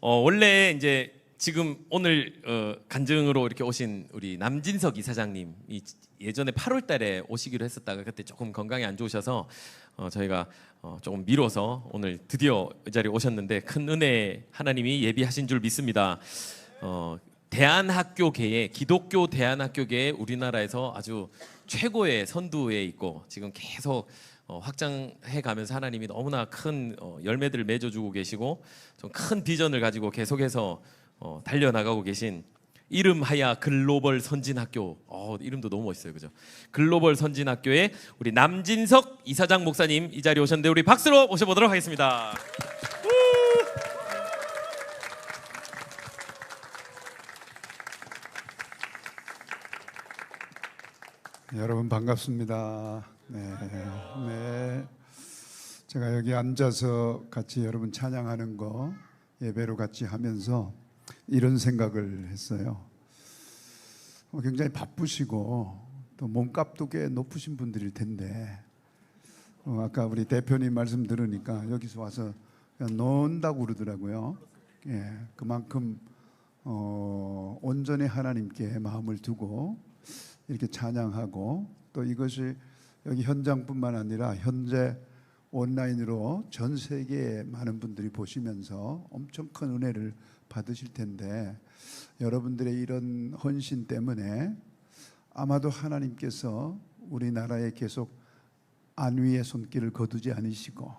원래 이제 지금 오늘 간증으로 이렇게 오신 우리 남진석 이사장님이 예전에 8월 달에 오시기로 했었다가 그때 조금 건강이 안 좋으셔서 저희가 조금 미뤄서 오늘 드디어 이 자리에 오셨는데 큰 은혜 하나님이 예비하신 줄 믿습니다. 대안학교계에 기독교 대안학교계에 우리나라에서 아주 최고의 선두에 있고 지금 계속 확장해 가면서 하나님이 너무나 큰 열매들을 맺어주고 계시고 좀 큰 비전을 가지고 계속해서 달려나가고 계신 이름하야 글로벌 선진학교, 이름도 너무 멋있어요, 그죠? 글로벌 선진학교의 우리 남진석 이사장 목사님 이 자리에 오셨는데 우리 박수로 모셔보도록 하겠습니다. 여러분 반갑습니다. 네. 제가 여기 앉아서 같이 여러분 찬양하는 거 예배로 같이 하면서 이런 생각을 했어요. 굉장히 바쁘시고 또 몸값도 꽤 높으신 분들일 텐데 아까 우리 대표님 말씀 들으니까 여기서 와서 그냥 논다고 그러더라고요. 그만큼 온전히 하나님께 마음을 두고 이렇게 찬양하고 또 이것이 여기 현장뿐만 아니라 현재 온라인으로 전 세계에 많은 분들이 보시면서 엄청 큰 은혜를 받으실 텐데 여러분들의 이런 헌신 때문에 아마도 하나님께서 우리나라에 계속 안위의 손길을 거두지 않으시고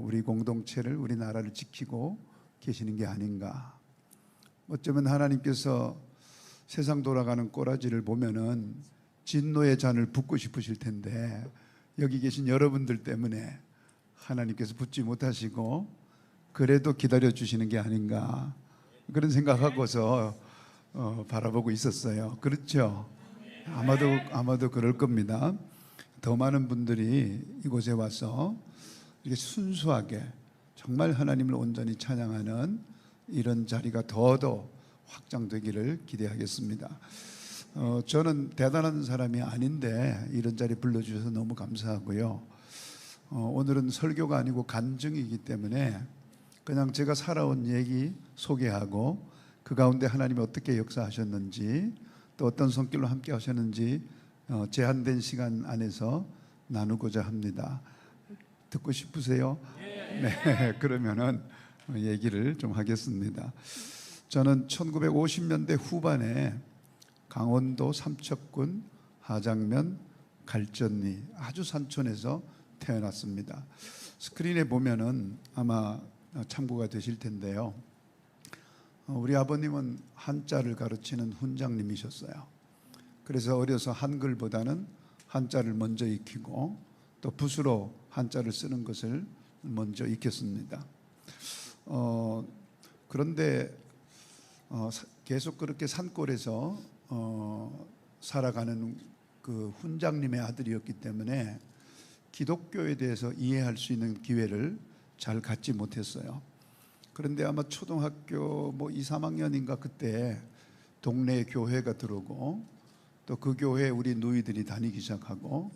우리 공동체를 우리나라를 지키고 계시는 게 아닌가. 어쩌면 하나님께서 세상 돌아가는 꼬라지를 보면은 진노의 잔을 붓고 싶으실 텐데 여기 계신 여러분들 때문에 하나님께서 붓지 못하시고 그래도 기다려 주시는 게 아닌가 그런 생각하고서 바라보고 있었어요. 그렇죠? 아마도 그럴 겁니다. 더 많은 분들이 이곳에 와서 이렇게 순수하게 정말 하나님을 온전히 찬양하는 이런 자리가 더더 확장되기를 기대하겠습니다. 저는 대단한 사람이 아닌데 이런 자리 불러주셔서 너무 감사하고요. 오늘은 설교가 아니고 간증이기 때문에 그냥 제가 살아온 얘기 소개하고 그 가운데 하나님이 어떻게 역사하셨는지 또 어떤 손길로 함께 하셨는지 제한된 시간 안에서 나누고자 합니다. 듣고 싶으세요? 네, 그러면은 얘기를 좀 하겠습니다. 저는 1950년대 후반에 강원도 삼척군 하장면 갈전리 아주 산촌에서 태어났습니다. 스크린에 보면은 아마 참고가 되실 텐데요. 우리 아버님은 한자를 가르치는 훈장님이셨어요. 그래서 어려서 한글보다는 한자를 먼저 익히고 또 붓으로 한자를 쓰는 것을 먼저 익혔습니다. 그런데 계속 그렇게 산골에서 살아가는 그 훈장님의 아들이었기 때문에 기독교에 대해서 이해할 수 있는 기회를 잘 갖지 못했어요. 그런데 아마 초등학교 2, 3학년인가 그때 동네에 교회가 들어오고 또 그 교회에 우리 누이들이 다니기 시작하고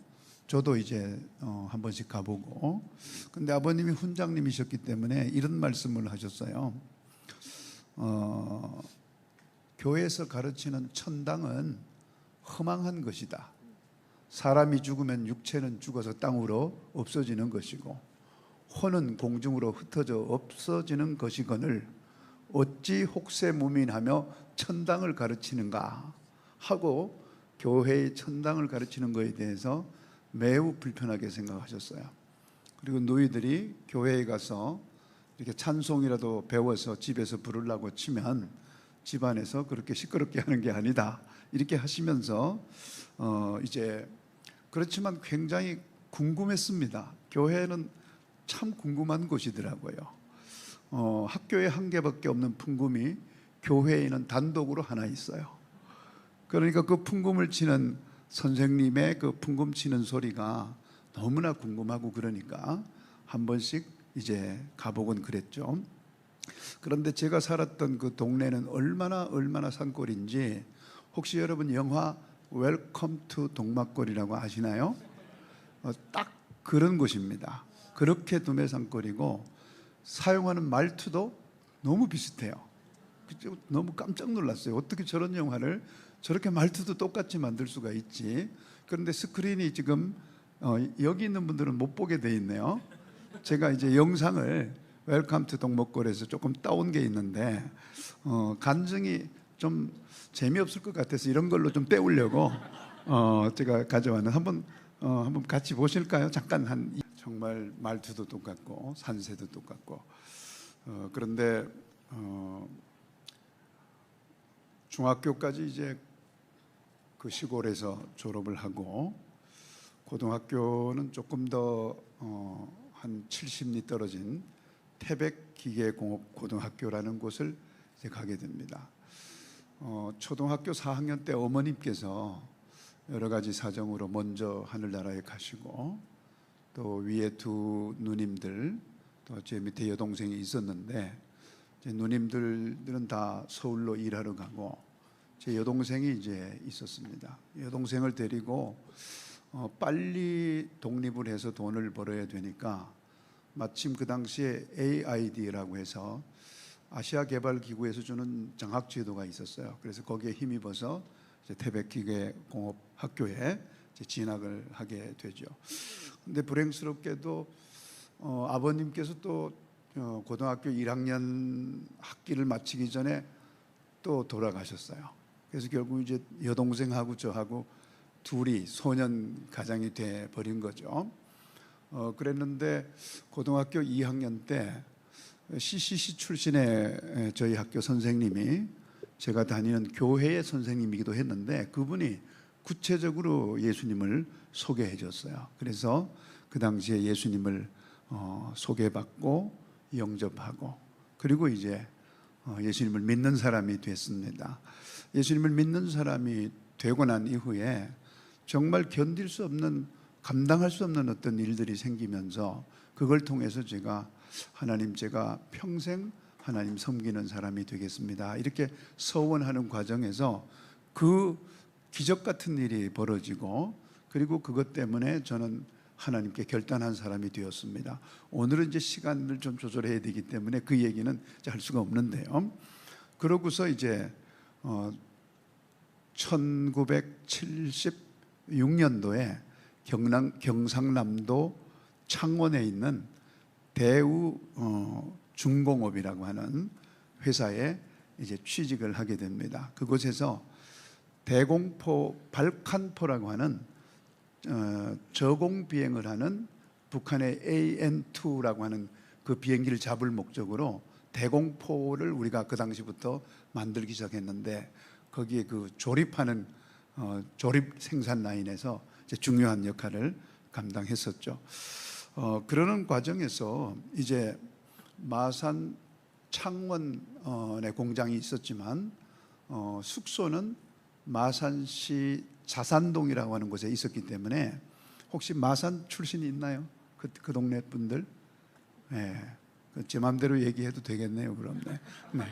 저도 이제 한 번씩 가보고 근데 아버님이 훈장님이셨기 때문에 이런 말씀을 하셨어요. 교회에서 가르치는 천당은 허망한 것이다. 사람이 죽으면 육체는 죽어서 땅으로 없어지는 것이고 혼은 공중으로 흩어져 없어지는 것이거늘 어찌 혹세무민하며 천당을 가르치는가 하고 교회의 천당을 가르치는 것에 대해서 매우 불편하게 생각하셨어요. 그리고 누이들이 교회에 가서 이렇게 찬송이라도 배워서 집에서 부르려고 치면 집안에서 그렇게 시끄럽게 하는 게 아니다 이렇게 하시면서 이제 그렇지만 굉장히 궁금했습니다. 교회는 참 궁금한 곳이더라고요. 학교에 한 개밖에 없는 풍금이 교회에는 단독으로 하나 있어요. 그러니까 그 풍금을 치는 선생님의 그 풍금 치는 소리가 너무나 궁금하고 그러니까 한 번씩 이제 가보곤 그랬죠. 그런데 제가 살았던 그 동네는 얼마나 산골인지 혹시 여러분 영화 웰컴 투 동막골이라고 아시나요? 딱 그런 곳입니다. 그렇게 두메산골이고 사용하는 말투도 너무 비슷해요. 너무 깜짝 놀랐어요. 어떻게 저런 영화를 저렇게 말투도 똑같이 만들 수가 있지. 그런데 스크린이 지금 여기 있는 분들은 못 보게 돼 있네요. 제가 이제 영상을 웰컴 투 동목골에서 조금 따온 게 있는데 간증이 좀 재미없을 것 같아서 이런 걸로 좀 때우려고 제가 가져왔는데 한번 같이 보실까요? 잠깐 정말 말투도 똑같고 산세도 똑같고 그런데 중학교까지 이제 그 시골에서 졸업을 하고 고등학교는 조금 더 한 70리 떨어진 태백기계공업 고등학교라는 곳을 이제 가게 됩니다. 초등학교 4학년 때 어머님께서 여러 가지 사정으로 먼저 하늘나라에 가시고 또 위에 두 누님들 또 제 밑에 여동생이 있었는데 제 누님들은 다 서울로 일하러 가고 제 여동생이 이제 있었습니다. 여동생을 데리고 빨리 독립을 해서 돈을 벌어야 되니까 마침 그 당시에 AID라고 해서 아시아개발기구에서 주는 장학제도가 있었어요. 그래서 거기에 힘입어서 이제 태백기계공업학교에 이제 진학을 하게 되죠. 근데 불행스럽게도 아버님께서 또 고등학교 1학년 학기를 마치기 전에 또 돌아가셨어요. 그래서 결국 이제 여동생하고 저하고 둘이 소년 가장이 돼 버린 거죠. 그랬는데 고등학교 2학년 때 CCC 출신의 저희 학교 선생님이 제가 다니는 교회의 선생님이기도 했는데 그분이 구체적으로 예수님을 소개해 줬어요. 그래서 그 당시에 예수님을 소개받고 영접하고 그리고 이제 예수님을 믿는 사람이 됐습니다. 예수님을 믿는 사람이 되고 난 이후에 정말 견딜 수 없는 감당할 수 없는 어떤 일들이 생기면서 그걸 통해서 제가 하나님 제가 평생 하나님 섬기는 사람이 되겠습니다. 이렇게 서원하는 과정에서 그 기적 같은 일이 벌어지고 그리고 그것 때문에 저는 하나님께 결단한 사람이 되었습니다. 오늘은 이제 시간을 좀 조절해야 되기 때문에 그 얘기는 할 수가 없는데요. 그러고서 이제 1976년도에 경상남도 창원에 있는 대우 중공업이라고 하는 회사에 이제 취직을 하게 됩니다. 그곳에서 대공포 발칸포라고 하는 저공 비행을 하는 북한의 AN2라고 하는 그 비행기를 잡을 목적으로 대공포를 우리가 그 당시부터 만들기 시작했는데 거기에 그 조립하는 조립 생산 라인에서 이제 중요한 역할을 감당했었죠. 그러는 과정에서 이제 마산 창원에 공장이 있었지만 숙소는 마산시 자산동이라고 하는 곳에 있었기 때문에 혹시 마산 출신이 있나요? 그 동네 분들? 네. 제 마음대로 얘기해도 되겠네요. 그럼 네.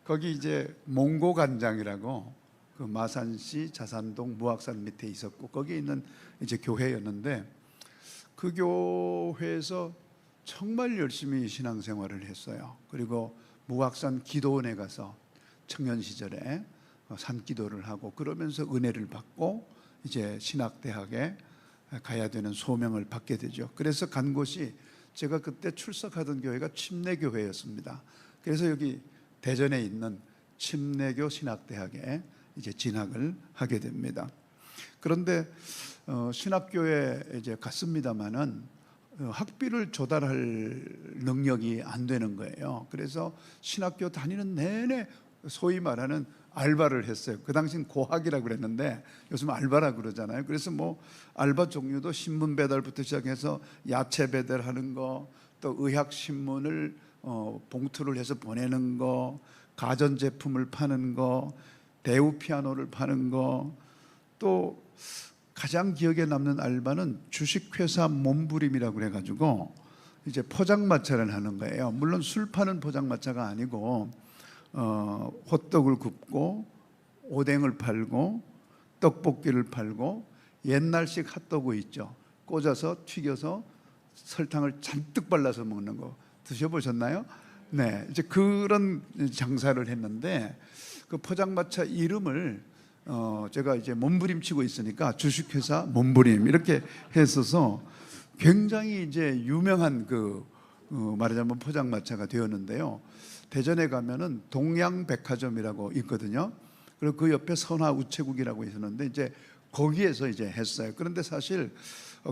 거기 이제 몽고간장이라고 그 마산시 자산동 무악산 밑에 있었고 거기에 있는 이제 교회였는데 그 교회에서 정말 열심히 신앙생활을 했어요. 그리고 무악산 기도원에 가서 청년 시절에 산기도를 하고 그러면서 은혜를 받고 이제 신학대학에 가야 되는 소명을 받게 되죠. 그래서 간 곳이 제가 그때 출석하던 교회가 침례교회였습니다. 그래서 여기 대전에 있는 침례교 신학대학에 이제 진학을 하게 됩니다. 그런데 신학교에 이제 갔습니다마는 학비를 조달할 능력이 안 되는 거예요. 그래서 신학교 다니는 내내 소위 말하는 알바를 했어요. 그 당시엔 고학이라고 그랬는데 요즘 알바라고 그러잖아요. 그래서 뭐 알바 종류도 신문 배달부터 시작해서 야채 배달하는 거, 또 의학 신문을 봉투를 해서 보내는 거, 가전 제품을 파는 거, 대우 피아노를 파는 거, 또 가장 기억에 남는 알바는 주식회사 몸부림이라고 그래가지고 이제 포장마차를 하는 거예요. 물론 술 파는 포장마차가 아니고 호떡을 굽고 오뎅을 팔고 떡볶이를 팔고 옛날식 핫도그 있죠. 꽂아서 튀겨서 설탕을 잔뜩 발라서 먹는 거 드셔보셨나요? 네, 이제 그런 장사를 했는데 그 포장마차 이름을 제가 이제 몸부림치고 있으니까 주식회사 몸부림 이렇게 했어서 굉장히 이제 유명한 말하자면 포장마차가 되었는데요. 대전에 가면은 동양백화점이라고 있거든요. 그리고 그 옆에 선화우체국이라고 있었는데 이제 거기에서 이제 했어요. 그런데 사실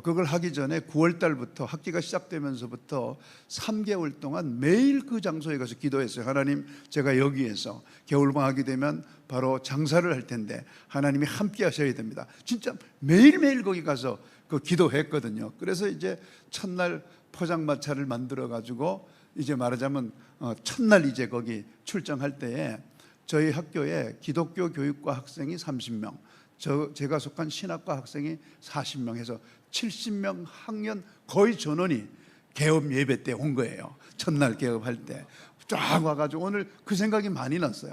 그걸 하기 전에 9월 달부터 학기가 시작되면서부터 3개월 동안 매일 그 장소에 가서 기도했어요. 하나님, 제가 여기에서 겨울방학이 되면 바로 장사를 할 텐데 하나님이 함께 하셔야 됩니다. 진짜 매일매일 거기 가서 그 기도했거든요. 그래서 이제 첫날 포장마차를 만들어 가지고 이제 말하자면 첫날 이제 거기 출정할 때에 저희 학교에 기독교 교육과 학생이 30명, 제가 속한 신학과 학생이 40명 해서 70명 학년 거의 전원이 개업 예배 때 온 거예요. 첫날 개업할 때 쫙 와가지고 오늘 그 생각이 많이 났어요.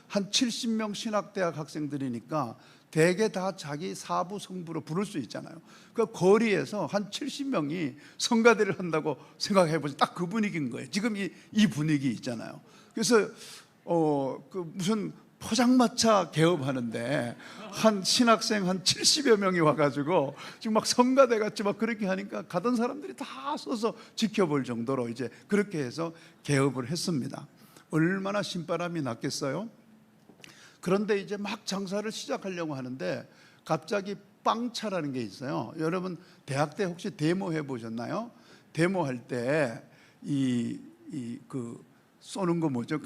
한 70명 신학대학 학생들이니까 대개 다 자기 사부 성부로 부를 수 있잖아요. 그 거리에서 한 70명이 성가대를 한다고 생각해 보세요. 딱 그 분위기인 거예요. 지금 이 분위기 있잖아요. 그래서 무슨 포장마차 개업하는데 한 신학생 한 70여 명이 와가지고 지금 막 성가대 같이 막 그렇게 하니까 가던 사람들이 다 서서 지켜볼 정도로 이제 그렇게 해서 개업을 했습니다. 얼마나 신바람이 났겠어요? 그런데 이제 막 장사를 시작하려고 하는데 갑자기 빵차라는 게 있어요. 여러분 대학 때 혹시 데모 해보셨나요? 데모 할 때 쏘는 거 뭐죠?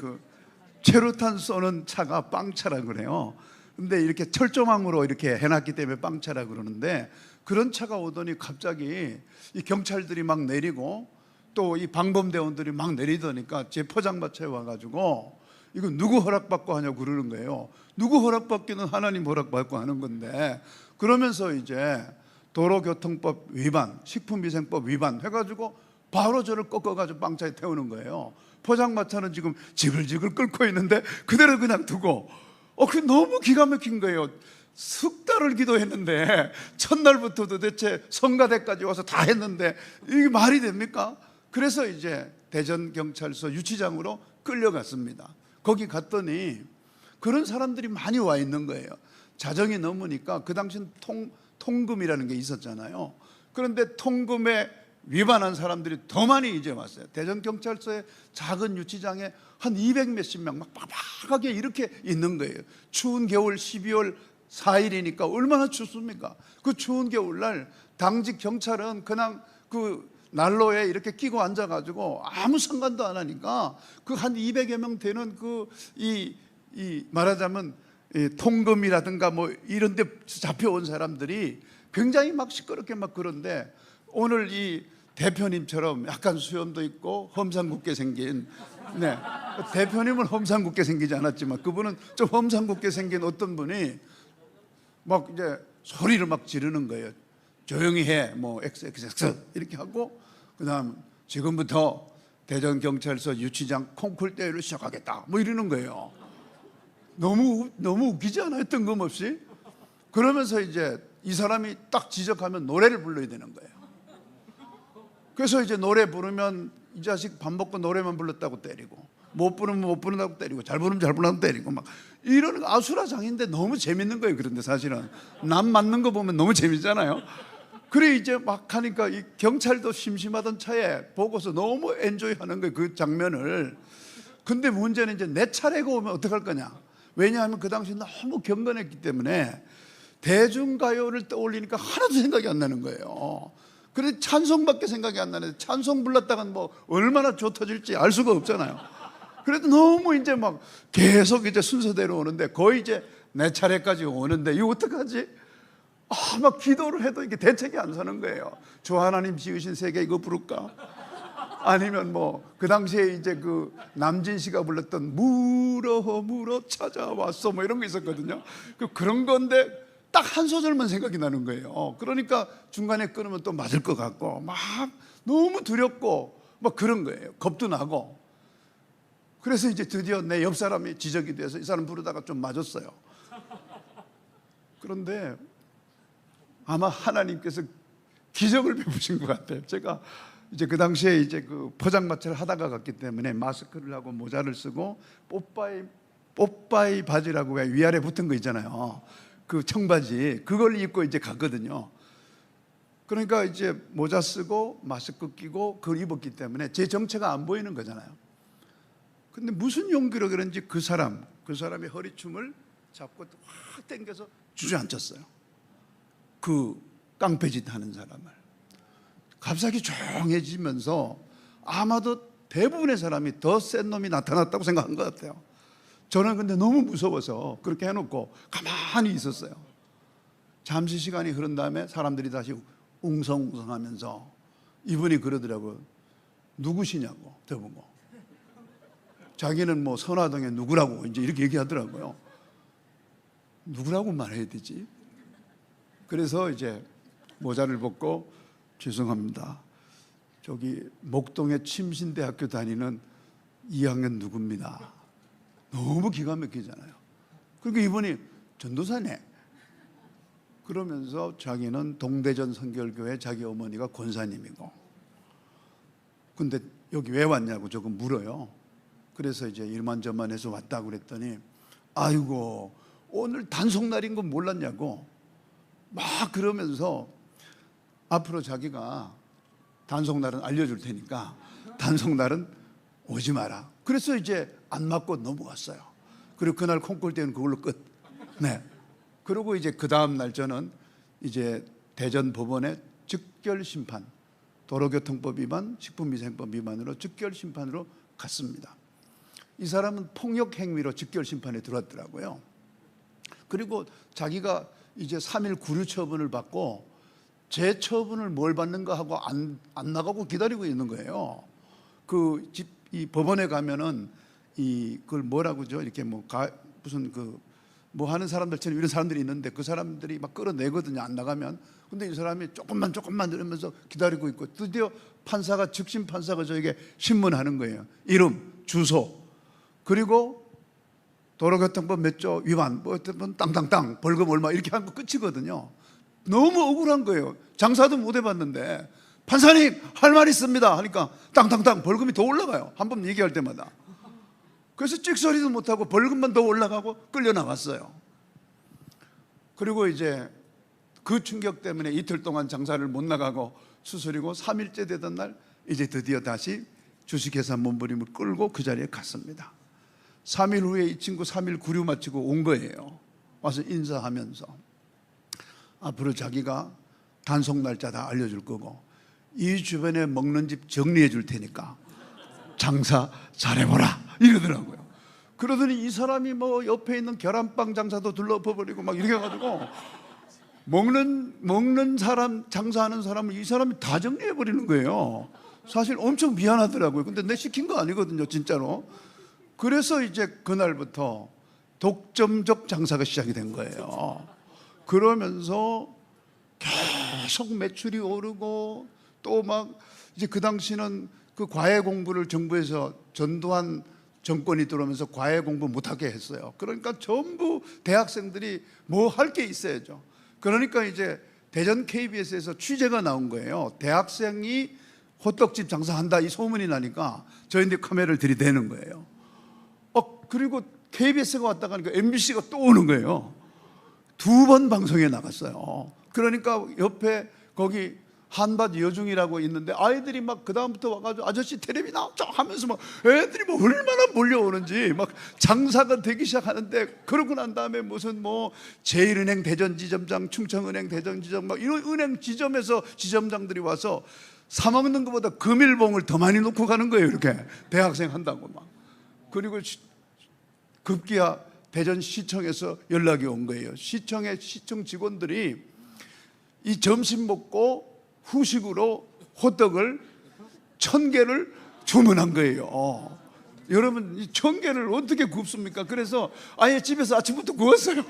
최루탄 쏘는 차가 빵차라고 그래요. 근데 이렇게 철조망으로 이렇게 해놨기 때문에 빵차라고 그러는데 그런 차가 오더니 갑자기 이 경찰들이 막 내리고 또 이 방범대원들이 막 내리더니까 제 포장마차에 와가지고 이거 누구 허락받고 하냐고 그러는 거예요. 누구 허락받기는 하나님 허락받고 하는 건데 그러면서 이제 도로교통법 위반, 식품위생법 위반 해가지고 바로 저를 꺾어가지고 빵차에 태우는 거예요. 포장마차는 지금 지글지글 끓고 있는데 그대로 그냥 두고 그게 너무 기가 막힌 거예요. 석 달을 기도했는데 첫날부터 도대체 성가대까지 와서 다 했는데 이게 말이 됩니까? 그래서 이제 대전경찰서 유치장으로 끌려갔습니다. 거기 갔더니 그런 사람들이 많이 와 있는 거예요. 자정이 넘으니까 그 당시는 통금이라는 게 있었잖아요. 그런데 통금에 위반한 사람들이 더 많이 이제 왔어요. 대전경찰서의 작은 유치장에 한 200 몇십 명 막 빡빡하게 이렇게 있는 거예요. 추운 겨울 12월 4일이니까 얼마나 춥습니까? 그 추운 겨울날 당직 경찰은 그냥 그 난로에 이렇게 끼고 앉아가지고 아무 상관도 안 하니까 그 한 200여 명 되는 말하자면 통금이라든가 뭐 이런 데 잡혀온 사람들이 굉장히 막 시끄럽게 막 그런데 오늘 이 대표님처럼 약간 수염도 있고 험상궂게 생긴 대표님은 험상궂게 생기지 않았지만 그분은 좀 험상궂게 생긴 어떤 분이 막 이제 소리를 막 지르는 거예요. 조용히 해, 뭐 XXX 이렇게 하고 그다음 지금부터 대전경찰서 유치장 콩쿨 대회를 시작하겠다 뭐 이러는 거예요. 너무 웃기지 않아요? 뜬금없이. 그러면서 이제 이 사람이 딱 지적하면 노래를 불러야 되는 거예요. 그래서 이제 노래 부르면 이 자식 밥 먹고 노래만 불렀다고 때리고 못 부르면 못 부른다고 때리고 잘 부르면 잘 부른다고 때리고 막 이런 아수라장인데 너무 재밌는 거예요. 그런데 사실은 남 맞는 거 보면 너무 재밌잖아요. 그래 이제 막 하니까 이 경찰도 심심하던 차에 보고서 너무 엔조이하는 거예요. 그 장면을. 근데 문제는 이제 내 차례가 오면 어떡할 거냐. 왜냐하면 그 당시 너무 경건했기 때문에 대중가요를 떠올리니까 하나도 생각이 안 나는 거예요. 그래서 찬송밖에 생각이 안 나는데 찬송 불렀다간 뭐 얼마나 좋 터질지 알 수가 없잖아요. 그래도 너무 이제 막 계속 이제 순서대로 오는데 거의 이제 내 차례까지 오는데 이거 어떡하지? 막 기도를 해도 이게 대책이 안 서는 거예요. 주 하나님 지으신 세계 이거 부를까? 아니면 뭐 그 당시에 이제 그 남진 씨가 불렀던 물어 찾아왔어 뭐 이런 거 있었거든요. 그런 건데 딱 한 소절만 생각이 나는 거예요. 그러니까 중간에 끊으면 또 맞을 것 같고 막 너무 두렵고 막 그런 거예요. 겁도 나고. 그래서 이제 드디어 내 옆 사람이 지적이 돼서 이 사람 부르다가 좀 맞았어요. 그런데 아마 하나님께서 기적을 베푸신 것 같아요. 제가 이제 그 당시에 이제 그 포장마차를 하다가 갔기 때문에 마스크를 하고 모자를 쓰고 뽀빠이 바지라고 왜 위아래 붙은 거 있잖아요. 그 청바지 그걸 입고 이제 갔거든요. 그러니까 이제 모자 쓰고 마스크 끼고 그걸 입었기 때문에 제 정체가 안 보이는 거잖아요. 근데 무슨 용기로 그런지 그 사람의 허리춤을 잡고 확 당겨서 주저앉혔어요. 그 깡패짓 하는 사람을. 갑자기 조용해지면서 아마도 대부분의 사람이 더 센 놈이 나타났다고 생각한 것 같아요. 저는 근데 너무 무서워서 그렇게 해놓고 가만히 있었어요. 잠시 시간이 흐른 다음에 사람들이 다시 웅성웅성하면서 이분이 그러더라고요. 누구시냐고 저보고. 자기는 뭐 선화동에 누구라고 이제 이렇게 얘기하더라고요. 누구라고 말해야 되지? 그래서 이제 모자를 벗고 죄송합니다. 저기 목동의 침신대학교 다니는 2학년 누구입니다. 너무 기가 막히잖아요. 그러니까 이분이 전도사네. 그러면서 자기는 동대전 선결교회 자기 어머니가 권사님이고. 근데 여기 왜 왔냐고 조금 물어요. 그래서 이제 이만저만해서 왔다고 그랬더니 아이고 오늘 단속날인 건 몰랐냐고 막 그러면서 앞으로 자기가 단속날은 알려줄 테니까 단속날은 오지 마라. 그래서 이제 안 맞고 넘어갔어요. 그리고 그날 콩쿨 때는 그걸로 끝. 네. 그리고 이제 그 다음 날 저는 이제 대전 법원에 즉결 심판, 도로교통법 위반, 식품위생법 위반으로 즉결 심판으로 갔습니다. 이 사람은 폭력 행위로 즉결 심판에 들어왔더라고요. 그리고 자기가 이제 3일 구류 처분을 받고 재처분을 뭘 받는가 하고 안 나가고 기다리고 있는 거예요. 이 법원에 가면은 그걸 뭐라고죠? 이렇게 무슨 뭐 하는 사람들처럼 이런 사람들이 있는데 그 사람들이 막 끌어내거든요. 안 나가면. 근데 이 사람이 조금만 이러면서 기다리고 있고 드디어 즉심 판사가 저에게 신문하는 거예요. 이름, 주소, 그리고 도로교통법 몇 조 위반, 뭐 어떤 땅땅땅 벌금 얼마 이렇게 한 거 끝이거든요. 너무 억울한 거예요. 장사도 못 해봤는데 판사님 할 말 있습니다 하니까 땅땅땅 벌금이 더 올라가요. 한 번 얘기할 때마다. 그래서 찍소리도 못하고 벌금만 더 올라가고 끌려나갔어요. 그리고 이제 그 충격 때문에 이틀 동안 장사를 못 나가고 수술이고 3일째 되던 날 이제 드디어 다시 주식회사 몸부림을 끌고 그 자리에 갔습니다. 3일 후에 이 친구 3일 구류 마치고 온 거예요. 와서 인사하면서 앞으로 자기가 단속 날짜 다 알려줄 거고 이 주변에 먹는 집 정리해 줄 테니까 장사 잘해보라 이러더라고요. 그러더니 이 사람이 뭐 옆에 있는 계란빵 장사도 둘러버리고 막 이렇게 해가지고 먹는 사람, 장사하는 사람을 이 사람이 다 정리해버리는 거예요. 사실 엄청 미안하더라고요. 근데 내 시킨 거 아니거든요, 진짜로. 그래서 이제 그날부터 독점적 장사가 시작이 된 거예요. 그러면서 계속 매출이 오르고 또 막 이제 그 당시는 그 과외 공부를 정부에서 전두환 정권이 들어오면서 과외 공부 못하게 했어요. 그러니까 전부 대학생들이 뭐 할 게 있어야죠. 그러니까 이제 대전 KBS에서 취재가 나온 거예요. 대학생이 호떡집 장사한다 이 소문이 나니까 저희한테 카메라를 들이대는 거예요. 그리고 KBS가 왔다 가니까 MBC가 또 오는 거예요. 2번 방송에 나갔어요. 그러니까 옆에 거기 한밭 여중이라고 있는데 아이들이 막 그다음부터 와가지고 아저씨 텔레비 나왔죠 하면서 막 애들이 뭐 얼마나 몰려오는지 막 장사가 되기 시작하는데 그러고 난 다음에 무슨 뭐 제일은행 대전지점장, 충청은행 대전지점 막 이런 은행 지점에서 지점장들이 와서 사 먹는 것보다 금일봉을 더 많이 놓고 가는 거예요. 이렇게 대학생 한다고 막. 그리고 급기야 대전시청에서 연락이 온 거예요. 시청의 시청 직원들이 이 점심 먹고 후식으로 호떡을 1000개를 주문한 거예요. 여러분 이 1000개를 어떻게 굽습니까? 그래서 아예 집에서 아침부터 구웠어요.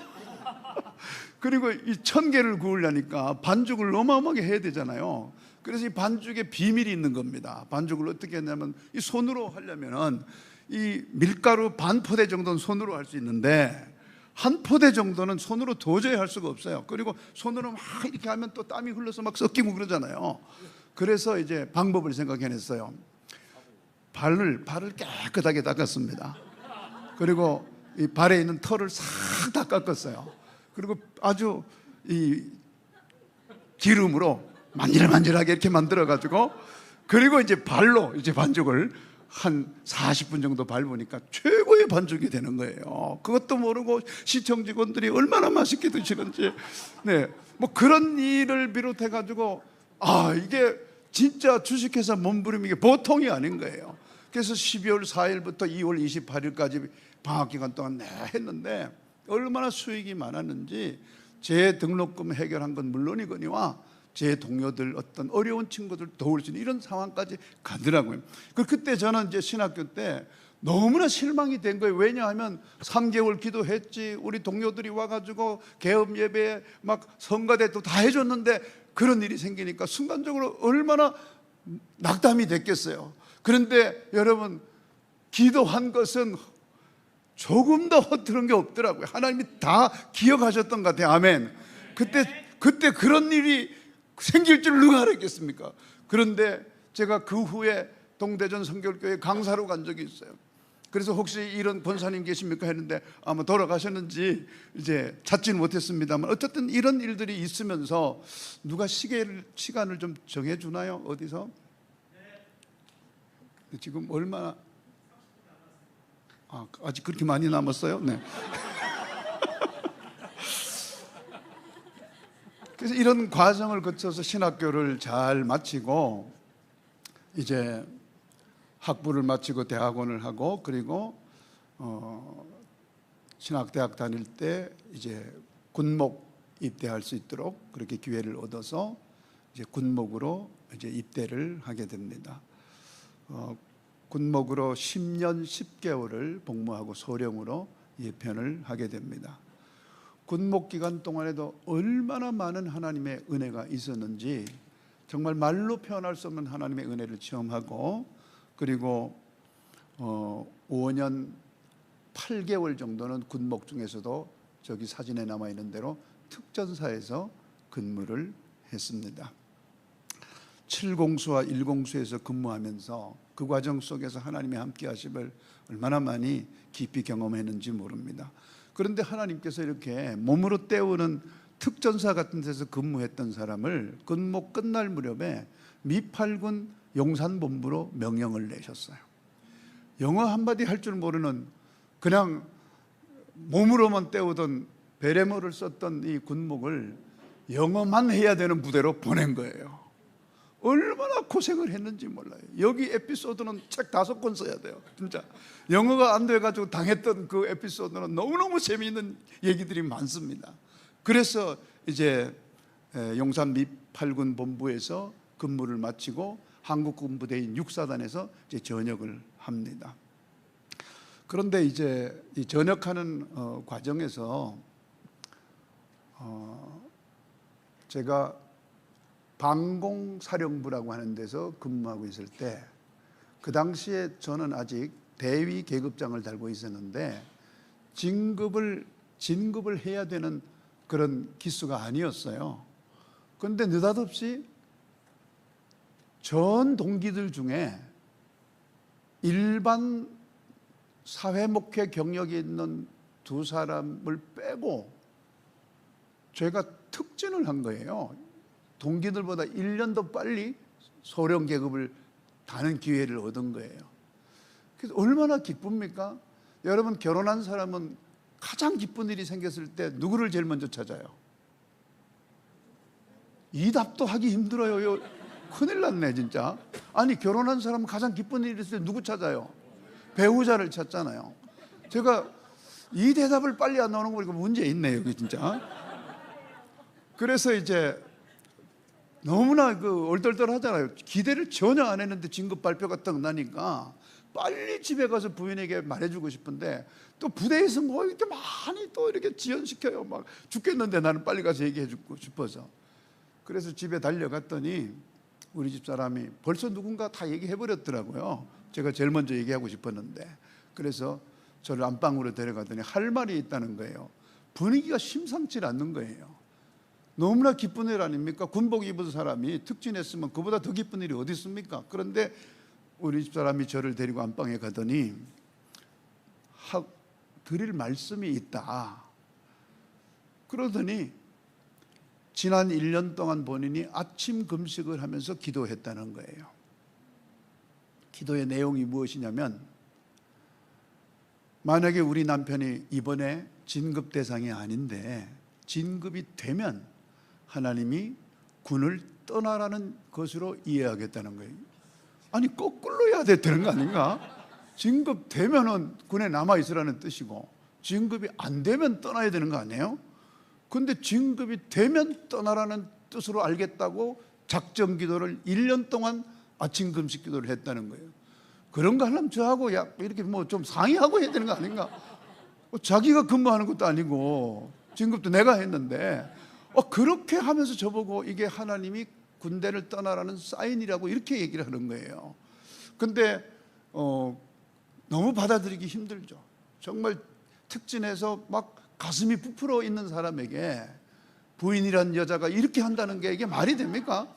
그리고 이 1000개를 구우려니까 반죽을 어마어마하게 해야 되잖아요. 그래서 이 반죽에 비밀이 있는 겁니다. 반죽을 어떻게 했냐면 이 손으로 하려면은 이 밀가루 반 포대 정도는 손으로 할 수 있는데 한 포대 정도는 손으로 도저히 할 수가 없어요. 그리고 손으로 막 이렇게 하면 또 땀이 흘러서 막 섞이고 그러잖아요. 그래서 이제 방법을 생각해냈어요. 발을 깨끗하게 닦았습니다. 그리고 이 발에 있는 털을 싹 다 깎았어요. 그리고 아주 이 기름으로 만질만질하게 이렇게 만들어가지고, 그리고 이제 발로 이제 반죽을 한 40분 정도 밟으니까 최고의 반죽이 되는 거예요. 그것도 모르고 시청 직원들이 얼마나 맛있게 드시는지, 네, 뭐 그런 일을 비롯해 가지고 이게 진짜 주식회사 몸부림이 보통이 아닌 거예요. 그래서 12월 4일부터 2월 28일까지 방학 기간 동안 했는데 얼마나 수익이 많았는지, 제 등록금 해결한 건 물론이거니와 제 동료들, 어떤 어려운 친구들 도울 수 있는 이런 상황까지 가더라고요. 그때 저는 이제 신학교 때 너무나 실망이 된 거예요. 왜냐하면 3개월 기도했지, 우리 동료들이 와가지고 개업 예배에 막 성가대도 다 해줬는데 그런 일이 생기니까 순간적으로 얼마나 낙담이 됐겠어요. 그런데 여러분, 기도한 것은 조금 더 허투른 게 없더라고요. 하나님이 다 기억하셨던 것 같아요. 아멘. 그때 그런 일이 생길 줄 누가 알았겠습니까? 그런데 제가 그 후에 동대전 성결교회 강사로 간 적이 있어요. 그래서 혹시 이런 권사님 계십니까 했는데 아마 돌아가셨는지 이제 찾지는 못했습니다만, 어쨌든 이런 일들이 있으면서 누가 시간을 좀 정해주나요? 어디서? 지금 얼마나? 아직 그렇게 많이 남았어요? 네. 그래서 이런 과정을 거쳐서 신학교를 잘 마치고 이제 학부를 마치고 대학원을 하고, 그리고 신학대학 다닐 때 이제 군목 입대할 수 있도록 그렇게 기회를 얻어서 이제 군목으로 이제 입대를 하게 됩니다. 군목으로 10년 10개월을 복무하고 소령으로 예편을 하게 됩니다. 군목 기간 동안에도 얼마나 많은 하나님의 은혜가 있었는지 정말 말로 표현할 수 없는 하나님의 은혜를 체험하고, 그리고 5년 8개월 정도는 군목 중에서도 저기 사진에 남아 있는 대로 특전사에서 근무를 했습니다. 7공수와 1공수에서 근무하면서 그 과정 속에서 하나님의 함께 하심을 얼마나 많이 깊이 경험했는지 모릅니다. 그런데 하나님께서 이렇게 몸으로 때우는 특전사 같은 데서 근무했던 사람을 근무 끝날 무렵에 미8군 용산본부로 명령을 내셨어요. 영어 한마디 할 줄 모르는, 그냥 몸으로만 때우던 베레모를 썼던 이 군목을 영어만 해야 되는 부대로 보낸 거예요. 얼마나 고생을 했는지 몰라요. 여기 에피소드는 책 5권 써야 돼요. 진짜 영어가 안 돼가지고 당했던 그 에피소드는 너무너무 재미있는 얘기들이 많습니다. 그래서 이제 용산 미8군 본부에서 근무를 마치고 한국군부대인 6사단에서 이제 전역을 합니다. 그런데 이제 이 전역하는 과정에서 제가 방공사령부라고 하는 데서 근무하고 있을 때, 그 당시에 저는 아직 대위 계급장을 달고 있었는데 진급을 해야 되는 그런 기수가 아니었어요. 그런데 느닷없이 전 동기들 중에 일반 사회목회 경력이 있는 2사람을 빼고 제가 특진을 한 거예요. 동기들보다 1년 더 빨리 소령 계급을 다는 기회를 얻은 거예요. 그래서 얼마나 기쁩니까? 여러분, 결혼한 사람은 가장 기쁜 일이 생겼을 때 누구를 제일 먼저 찾아요? 이 답도 하기 힘들어요. 큰일 났네 진짜. 아니, 결혼한 사람은 가장 기쁜 일이 있을 때 누구 찾아요? 배우자를 찾잖아요. 제가 이 대답을 빨리 안 나오는 거 보니까 문제 있네 여기 진짜. 그래서 이제 너무나 얼떨떨하잖아요. 기대를 전혀 안 했는데 진급 발표가 딱 나니까 빨리 집에 가서 부인에게 말해주고 싶은데, 또 부대에서 뭐 이렇게 많이 또 이렇게 지연시켜요. 막 죽겠는데 나는 빨리 가서 얘기해주고 싶어서. 그래서 집에 달려갔더니 우리 집 사람이 벌써 누군가 다 얘기해버렸더라고요. 제가 제일 먼저 얘기하고 싶었는데. 그래서 저를 안방으로 데려가더니 할 말이 있다는 거예요. 분위기가 심상치 않는 거예요. 너무나 기쁜 일 아닙니까? 군복 입은 사람이 특진했으면 그보다 더 기쁜 일이 어디 있습니까? 그런데 우리 집사람이 저를 데리고 안방에 가더니 드릴 말씀이 있다. 그러더니 지난 1년 동안 본인이 아침 금식을 하면서 기도했다는 거예요. 기도의 내용이 무엇이냐면, 만약에 우리 남편이 이번에 진급 대상이 아닌데 진급이 되면 하나님이 군을 떠나라는 것으로 이해하겠다는 거예요. 아니, 거꾸로 해야 되는 거 아닌가? 진급되면은 군에 남아있으라는 뜻이고, 진급이 안 되면 떠나야 되는 거 아니에요? 근데 진급이 되면 떠나라는 뜻으로 알겠다고 작정 기도를 1년 동안 아침 금식 기도를 했다는 거예요. 그런 거 하려면 저하고 이렇게 뭐 좀 상의하고 해야 되는 거 아닌가? 자기가 근무하는 것도 아니고 진급도 내가 했는데 그렇게 하면서 저보고 이게 하나님이 군대를 떠나라는 사인이라고 이렇게 얘기를 하는 거예요. 근데 너무 받아들이기 힘들죠. 정말 특진해서 막 가슴이 부풀어 있는 사람에게 부인이란 여자가 이렇게 한다는 게 이게 말이 됩니까?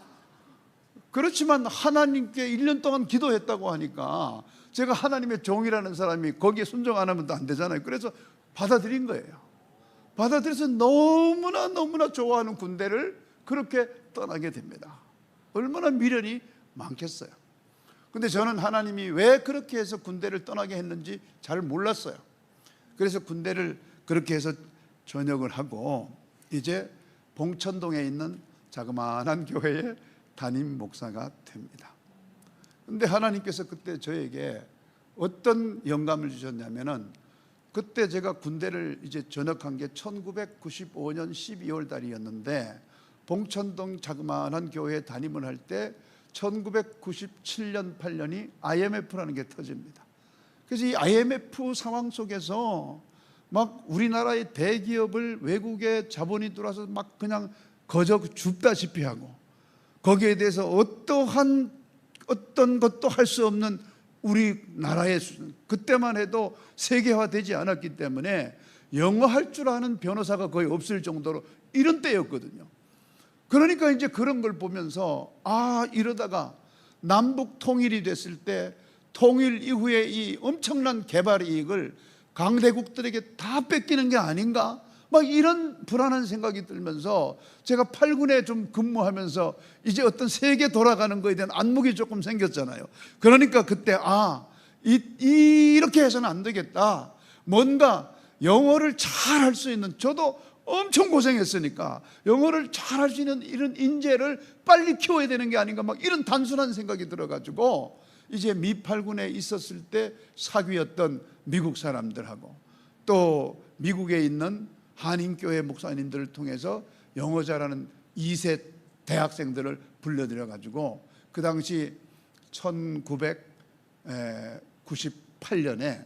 그렇지만 하나님께 1년 동안 기도했다고 하니까 제가 하나님의 종이라는 사람이 거기에 순종 안 하면 또 안 되잖아요. 그래서 받아들인 거예요. 받아들여서 너무나 좋아하는 군대를 그렇게 떠나게 됩니다. 얼마나 미련이 많겠어요. 근데 저는 하나님이 왜 그렇게 해서 군대를 떠나게 했는지 잘 몰랐어요. 그래서 군대를 그렇게 해서 전역을 하고 이제 봉천동에 있는 자그마한 교회에 담임 목사가 됩니다. 근데 하나님께서 그때 저에게 어떤 영감을 주셨냐면은, 그때 제가 군대를 이제 전역한 게 1995년 12월 달이었는데 봉천동 자그마한 교회에 담임을 할 때 1997년 8년이 IMF라는 게 터집니다. 그래서 이 IMF 상황 속에서 막 우리나라의 대기업을 외국의 자본이 들어와서 막 그냥 거저 줍다시피 하고, 거기에 대해서 어떤 것도 할 수 없는 우리나라의 수준, 그때만 해도 세계화되지 않았기 때문에 영어 할 줄 아는 변호사가 거의 없을 정도로 이런 때였거든요. 그러니까 이제 그런 걸 보면서 이러다가 남북 통일이 됐을 때 통일 이후에 이 엄청난 개발 이익을 강대국들에게 다 뺏기는 게 아닌가? 막 이런 불안한 생각이 들면서 제가 8군에 좀 근무하면서 이제 어떤 세계 돌아가는 거에 대한 안목이 조금 생겼잖아요. 그러니까 그때 이렇게 해서는 안 되겠다. 뭔가 영어를 잘 할 수 있는, 저도 엄청 고생했으니까 영어를 잘 할 수 있는 이런 인재를 빨리 키워야 되는 게 아닌가, 막 이런 단순한 생각이 들어가지고 이제 미 8군에 있었을 때 사귀었던 미국 사람들하고 또 미국에 있는 한인교회 목사님들을 통해서 영어 잘하는 2세 대학생들을 불러들여가지고 그 당시 1998년에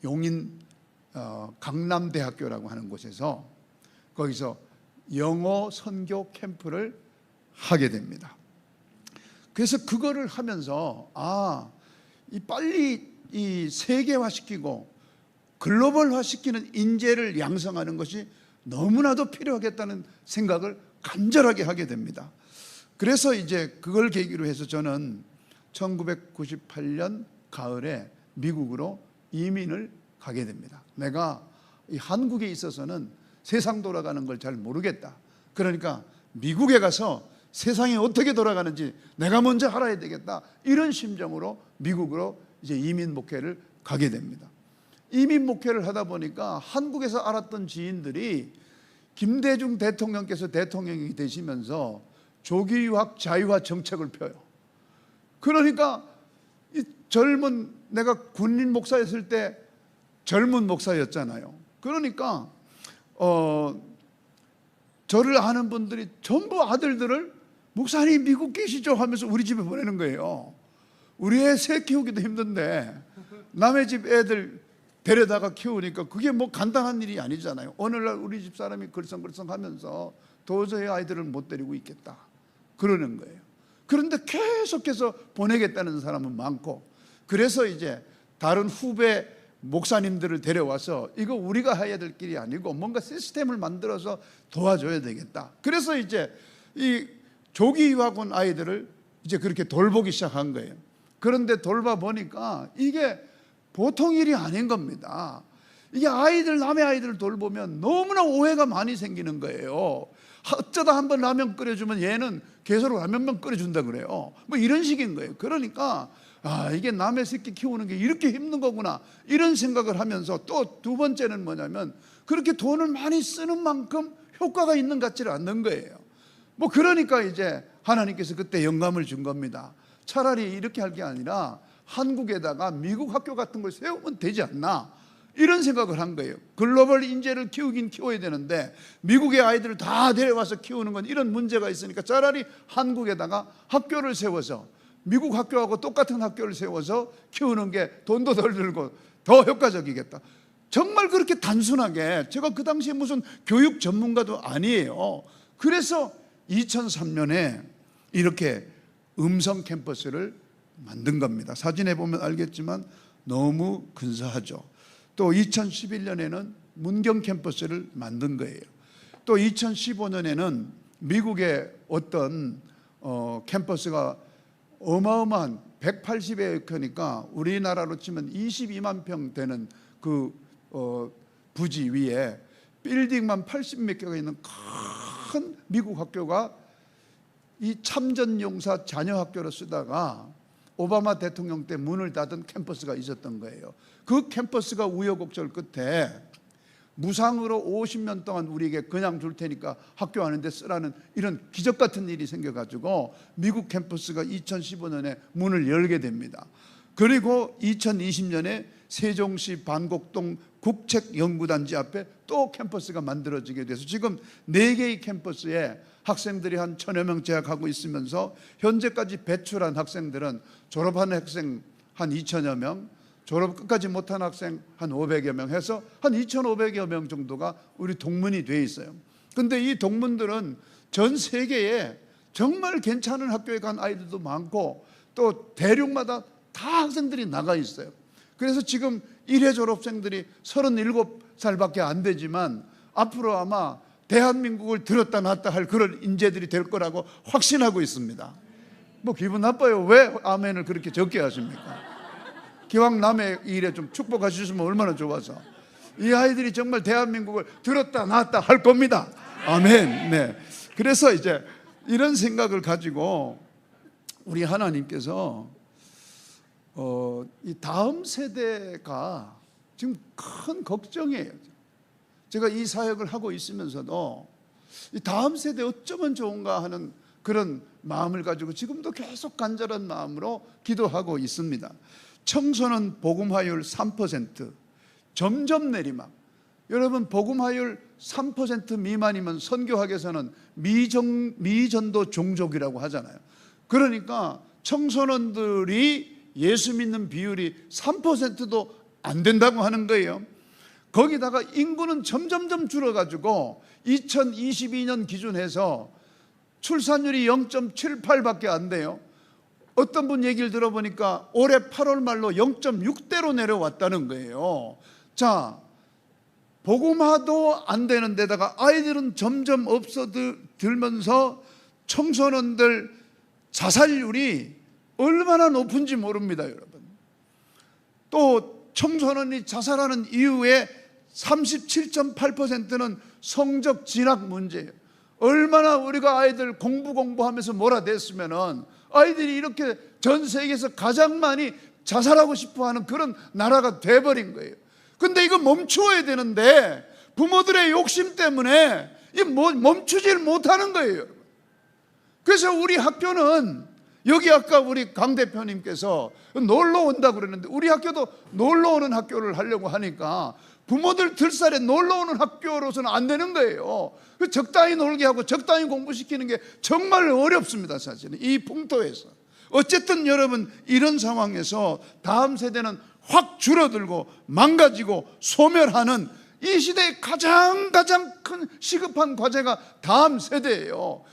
용인 강남대학교라고 하는 곳에서 거기서 영어 선교 캠프를 하게 됩니다. 그래서 그거를 하면서 빨리 이 세계화시키고 글로벌화시키는 인재를 양성하는 것이 너무나도 필요하겠다는 생각을 간절하게 하게 됩니다. 그래서 이제 그걸 계기로 해서 저는 1998년 가을에 미국으로 이민을 가게 됩니다. 내가 이 한국에 있어서는 세상 돌아가는 걸 잘 모르겠다. 그러니까 미국에 가서 세상이 어떻게 돌아가는지 내가 먼저 알아야 되겠다. 이런 심정으로 미국으로 이제 이민 목회를 가게 됩니다. 이민 목회를 하다 보니까 한국에서 알았던 지인들이 김대중 대통령께서 대통령이 되시면서 조기 유학 자유화 정책을 펴요. 그러니까 이 내가 군인 목사였을 때 젊은 목사였잖아요. 그러니까 저를 아는 분들이 전부 아들들을 목사님 미국 계시죠 하면서 우리 집에 보내는 거예요. 우리 애 새 키우기도 힘든데 남의 집 애들 데려다가 키우니까 그게 뭐 간단한 일이 아니잖아요. 오늘날 우리 집 사람이 걸성걸성하면서 도저히 아이들을 못 데리고 있겠다 그러는 거예요. 그런데 계속해서 보내겠다는 사람은 많고, 그래서 이제 다른 후배 목사님들을 데려와서 이거 우리가 해야 될 길이 아니고 뭔가 시스템을 만들어서 도와줘야 되겠다. 그래서 이제 이 조기 유학원 아이들을 이제 그렇게 돌보기 시작한 거예요. 그런데 돌봐보니까 이게 보통 일이 아닌 겁니다. 이게 남의 아이들을 돌보면 너무나 오해가 많이 생기는 거예요. 어쩌다 한번 라면 끓여주면 얘는 계속 라면만 끓여준다 그래요. 뭐 이런 식인 거예요. 그러니까 이게 남의 새끼 키우는 게 이렇게 힘든 거구나, 이런 생각을 하면서, 또 두 번째는 뭐냐면 그렇게 돈을 많이 쓰는 만큼 효과가 있는 것 같지를 않는 거예요. 뭐 그러니까 이제 하나님께서 그때 영감을 준 겁니다. 차라리 이렇게 할 게 아니라 한국에다가 미국 학교 같은 걸 세우면 되지 않나, 이런 생각을 한 거예요. 글로벌 인재를 키우긴 키워야 되는데 미국의 아이들을 다 데려와서 키우는 건 이런 문제가 있으니까 차라리 한국에다가 학교를 세워서 미국 학교하고 똑같은 학교를 세워서 키우는 게 돈도 덜 들고 더 효과적이겠다. 정말 그렇게 단순하게, 제가 그 당시에 무슨 교육 전문가도 아니에요. 그래서 2003년에 이렇게 음성 캠퍼스를 만든 겁니다. 사진에 보면 알겠지만 너무 근사하죠. 또 2011년에는 문경 캠퍼스를 만든 거예요. 또 2015년에는 미국의 어떤 캠퍼스가 어마어마한 180에이커니까 우리나라로 치면 22만 평 되는 그 부지 위에 빌딩만 80몇 개가 있는 큰 미국 학교가 이 참전용사 자녀학교로 쓰다가 오바마 대통령 때 문을 닫은 캠퍼스가 있었던 거예요. 그 캠퍼스가 우여곡절 끝에 무상으로 50년 동안 우리에게 그냥 줄 테니까 학교 하는데 쓰라는 이런 기적 같은 일이 생겨가지고 미국 캠퍼스가 2015년에 문을 열게 됩니다. 그리고 2020년에 세종시 반곡동 국책연구단지 앞에 또 캠퍼스가 만들어지게 돼서 지금 4개의 캠퍼스에 학생들이 한 1000여 명 재학하고 있으면서 현재까지 배출한 학생들은 졸업한 학생 한 2000여 명, 졸업 끝까지 못한 학생 한 500여 명 해서 한 2500여 명 정도가 우리 동문이 돼 있어요. 근데 이 동문들은 전 세계에 정말 괜찮은 학교에 간 아이들도 많고 또 대륙마다 다 학생들이 나가 있어요. 그래서 지금 1회 졸업생들이 37살밖에 안 되지만 앞으로 아마 대한민국을 들었다 놨다 할 그런 인재들이 될 거라고 확신하고 있습니다. 뭐 기분 나빠요. 왜 아멘을 그렇게 적게 하십니까? 기왕 남의 일에 좀 축복하시면 얼마나 좋아서. 이 아이들이 정말 대한민국을 들었다 놨다 할 겁니다. 아멘. 네. 그래서 이제 이런 생각을 가지고 우리 하나님께서 이 다음 세대가 지금 큰 걱정이에요. 제가 이 사역을 하고 있으면서도 이 다음 세대 어쩌면 좋은가 하는 그런 마음을 가지고 지금도 계속 간절한 마음으로 기도하고 있습니다. 청소년 복음화율 3%, 점점 내리막. 여러분, 복음화율 3% 미만이면 선교학에서는 미전도 종족이라고 하잖아요. 그러니까 청소년들이 예수 믿는 비율이 3%도 안 된다고 하는 거예요. 거기다가 인구는 점점점 줄어가지고 2022년 기준해서 출산율이 0.78밖에 안 돼요. 어떤 분 얘기를 들어보니까 올해 8월 말로 0.6대로 내려왔다는 거예요. 자, 복음화도 안 되는 데다가 아이들은 점점 없어들면서 청소년들 자살률이 얼마나 높은지 모릅니다, 여러분. 또 청소년이 자살하는 이유의 37.8%는 성적 진학 문제예요. 얼마나 우리가 아이들 공부하면서 몰아댔으면은 아이들이 이렇게 전 세계에서 가장 많이 자살하고 싶어하는 그런 나라가 돼버린 거예요. 근데 이거 멈추어야 되는데 부모들의 욕심 때문에 멈추질 못하는 거예요. 그래서 우리 학교는 여기 아까 우리 강 대표님께서 놀러 온다고 그러는데 우리 학교도 놀러 오는 학교를 하려고 하니까 부모들 들살에 놀러 오는 학교로서는 안 되는 거예요. 적당히 놀게 하고 적당히 공부시키는 게 정말 어렵습니다, 사실은 이 풍토에서. 어쨌든 여러분, 이런 상황에서 다음 세대는 확 줄어들고 망가지고 소멸하는 이 시대의 가장 큰 시급한 과제가 다음 세대예요.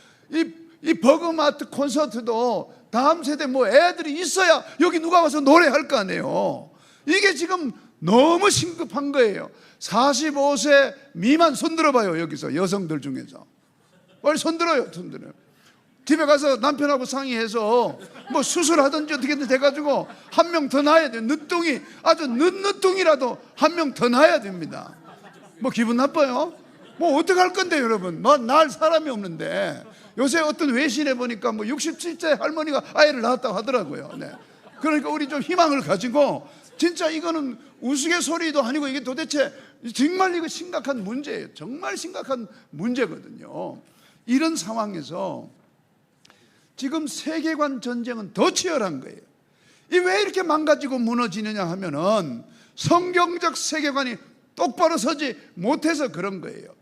이 버그마트 콘서트도 다음 세대 애들이 있어야 여기 누가 와서 노래할 거 아니에요. 이게 지금 너무 심급한 거예요. 45세 미만 손 들어봐요. 여기서 여성들 중에서 빨리 손 들어요. 손 들어요. 집에 가서 남편하고 상의해서 뭐 수술하든지 어떻게든 돼가지고 한 명 더 낳아야 돼요. 늦둥이, 아주 늦둥이라도 한 명 더 낳아야 됩니다. 뭐 기분 나빠요? 뭐 어떡할 건데 여러분, 뭐 낳을 사람이 없는데. 요새 어떤 외신에 보니까 뭐 67세 할머니가 아이를 낳았다고 하더라고요. 네. 그러니까 우리 좀 희망을 가지고, 진짜 이거는 우스갯소리도 아니고 이게 도대체 정말 이거 심각한 문제예요. 정말 심각한 문제거든요. 이런 상황에서 지금 세계관 전쟁은 더 치열한 거예요. 이 왜 이렇게 망가지고 무너지느냐 하면은 성경적 세계관이 똑바로 서지 못해서 그런 거예요.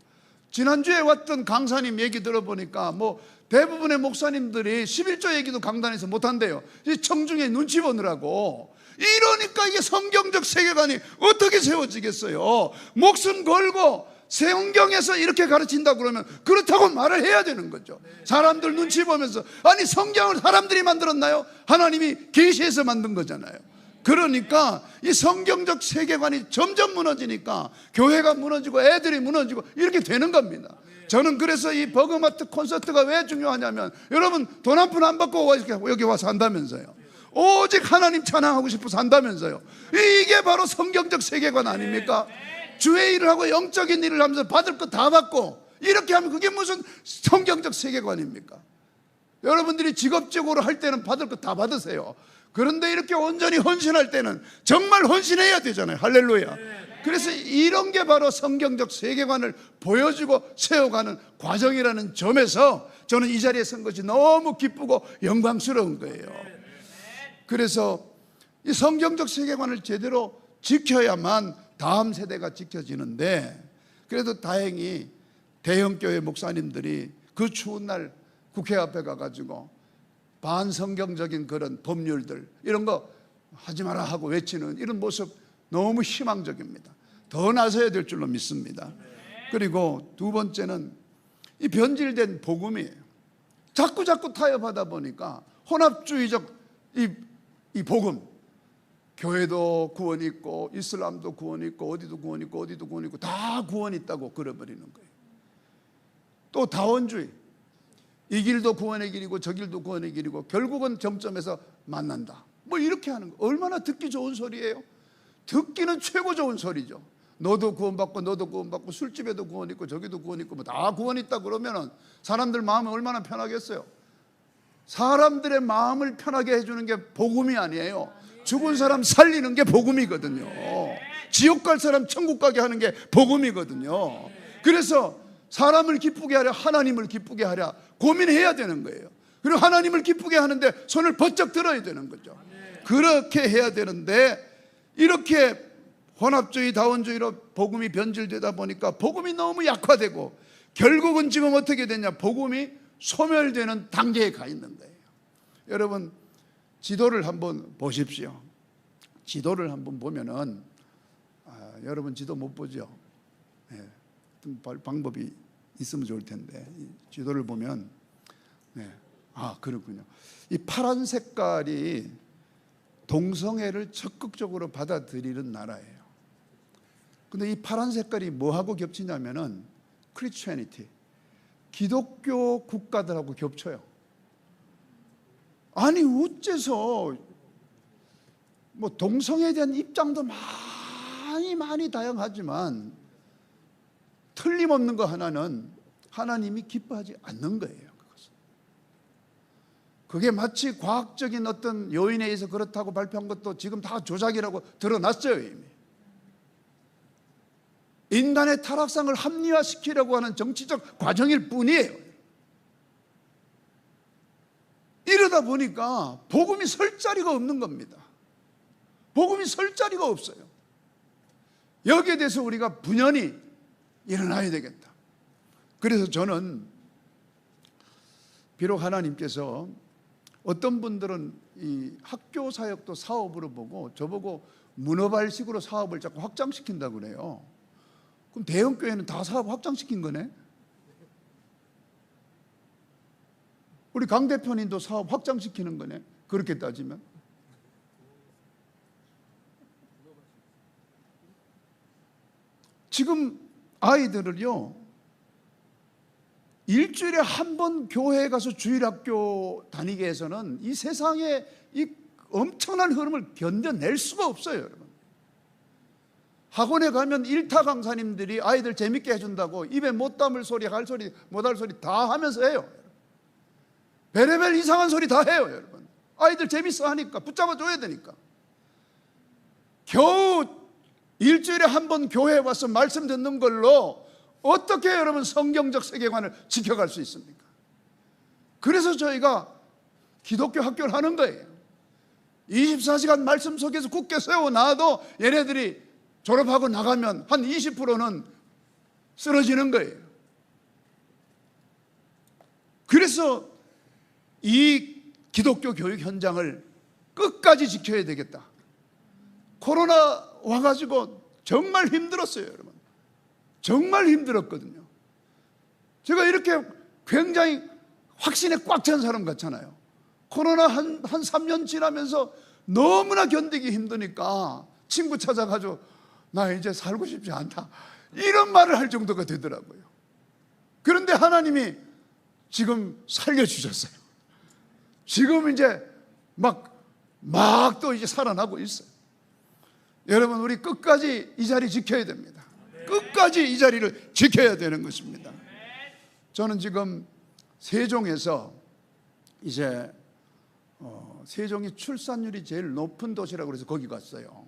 지난주에 왔던 강사님 얘기 들어보니까 뭐 대부분의 목사님들이 11조 얘기도 강단에서 못한대요. 이 청중에 눈치 보느라고. 이러니까 이게 성경적 세계관이 어떻게 세워지겠어요? 목숨 걸고 성경에서 이렇게 가르친다 그러면 그렇다고 말을 해야 되는 거죠. 사람들 눈치 보면서. 아니, 성경을 사람들이 만들었나요? 하나님이 계시해서 만든 거잖아요. 그러니까 이 성경적 세계관이 점점 무너지니까 교회가 무너지고 애들이 무너지고 이렇게 되는 겁니다. 저는 그래서 이 버그마트 콘서트가 왜 중요하냐면, 여러분 돈 한 푼 안 받고 여기 와서 한다면서요. 오직 하나님 찬양하고 싶어서 한다면서요. 이게 바로 성경적 세계관 아닙니까? 주의 일을 하고 영적인 일을 하면서 받을 거 다 받고 이렇게 하면 그게 무슨 성경적 세계관입니까? 여러분들이 직업적으로 할 때는 받을 거 다 받으세요. 그런데 이렇게 온전히 헌신할 때는 정말 헌신해야 되잖아요. 할렐루야. 그래서 이런 게 바로 성경적 세계관을 보여주고 세워가는 과정이라는 점에서 저는 이 자리에 선 것이 너무 기쁘고 영광스러운 거예요. 그래서 이 성경적 세계관을 제대로 지켜야만 다음 세대가 지켜지는데, 그래도 다행히 대형교회 목사님들이 그 추운 날 국회 앞에 가가지고 반성경적인 그런 법률들 이런 거 하지 마라 하고 외치는 이런 모습 너무 희망적입니다. 더 나서야 될 줄로 믿습니다. 그리고 두 번째는 이 변질된 복음이에요. 자꾸 타협하다 보니까 혼합주의적 이 복음, 교회도 구원이 있고 이슬람도 구원이 있고 어디도 구원이 있고 어디도 구원이 있고 다 구원이 있다고 그려버리는 거예요. 또 다원주의, 이 길도 구원의 길이고 저 길도 구원의 길이고 결국은 점점에서 만난다, 뭐 이렇게 하는 거 얼마나 듣기 좋은 소리예요. 듣기는 최고 좋은 소리죠. 너도 구원받고 너도 구원받고 술집에도 구원 있고 저기도 구원 있고 뭐 다 구원 있다 그러면은 사람들 마음이 얼마나 편하겠어요. 사람들의 마음을 편하게 해주는 게 복음이 아니에요. 죽은 사람 살리는 게 복음이거든요. 지옥 갈 사람 천국 가게 하는 게 복음이거든요. 그래서 사람을 기쁘게 하랴 하나님을 기쁘게 하랴 고민해야 되는 거예요. 그리고 하나님을 기쁘게 하는데 손을 번쩍 들어야 되는 거죠. 그렇게 해야 되는데 이렇게 혼합주의 다원주의로 복음이 변질되다 보니까 복음이 너무 약화되고 결국은 지금 어떻게 됐냐, 복음이 소멸되는 단계에 가 있는 거예요. 여러분 지도를 한번 보십시오. 지도를 한번 보면은 여러분 지도 못 보죠? 네, 방법이 있으면 좋을 텐데 지도를 보면 그렇군요. 이 파란 색깔이 동성애를 적극적으로 받아들이는 나라예요. 근데 이 파란 색깔이 뭐하고 겹치냐면은 크리스천이티, 기독교 국가들하고 겹쳐요. 아니 어째서 뭐 동성애에 대한 입장도 많이 다양하지만 틀림없는 거 하나는 하나님이 기뻐하지 않는 거예요. 그것은. 그게 마치 과학적인 어떤 요인에 의해서 그렇다고 발표한 것도 지금 다 조작이라고 드러났어요. 이미. 인간의 타락상을 합리화시키려고 하는 정치적 과정일 뿐이에요. 이러다 보니까 복음이 설 자리가 없는 겁니다. 복음이 설 자리가 없어요. 여기에 대해서 우리가 분연히 일어나야 되겠다. 그래서 저는 비록 하나님께서 어떤 분들은 이 학교 사역도 사업으로 보고 저보고 문어발식으로 사업을 자꾸 확장시킨다고 그래요. 그럼 대형교회는 다 사업 확장시킨 거네? 우리 강 대표님도 사업 확장시키는 거네? 그렇게 따지면. 지금 아이들을요, 일주일에 한 번 교회에 가서 주일학교 다니게 해서는 이 세상에 이 엄청난 흐름을 견뎌낼 수가 없어요, 여러분. 학원에 가면 일타 강사님들이 아이들 재밌게 해준다고 입에 못 담을 소리, 할 소리, 못 할 소리 다 하면서 해요. 별의별 이상한 소리 다 해요, 여러분. 아이들 재밌어 하니까, 붙잡아 줘야 되니까. 겨우 일주일에 한 번 교회에 와서 말씀 듣는 걸로 어떻게 여러분 성경적 세계관을 지켜갈 수 있습니까? 그래서 저희가 기독교 학교를 하는 거예요. 24시간 말씀 속에서 굳게 세워놔도 얘네들이 졸업하고 나가면 한 20%는 쓰러지는 거예요. 그래서 이 기독교 교육 현장을 끝까지 지켜야 되겠다. 코로나 와가지고 정말 힘들었어요, 여러분. 정말 힘들었거든요. 제가 이렇게 굉장히 확신에 꽉 찬 사람 같잖아요. 코로나 한 3년 지나면서 너무나 견디기 힘드니까 친구 찾아가지고 나 이제 살고 싶지 않다, 이런 말을 할 정도가 되더라고요. 그런데 하나님이 지금 살려주셨어요. 지금 이제 막 또 이제 살아나고 있어요. 여러분, 우리 끝까지 이 자리 지켜야 됩니다. 끝까지 이 자리를 지켜야 되는 것입니다. 저는 지금 세종에서 이제 세종이 출산율이 제일 높은 도시라고 해서 거기 갔어요.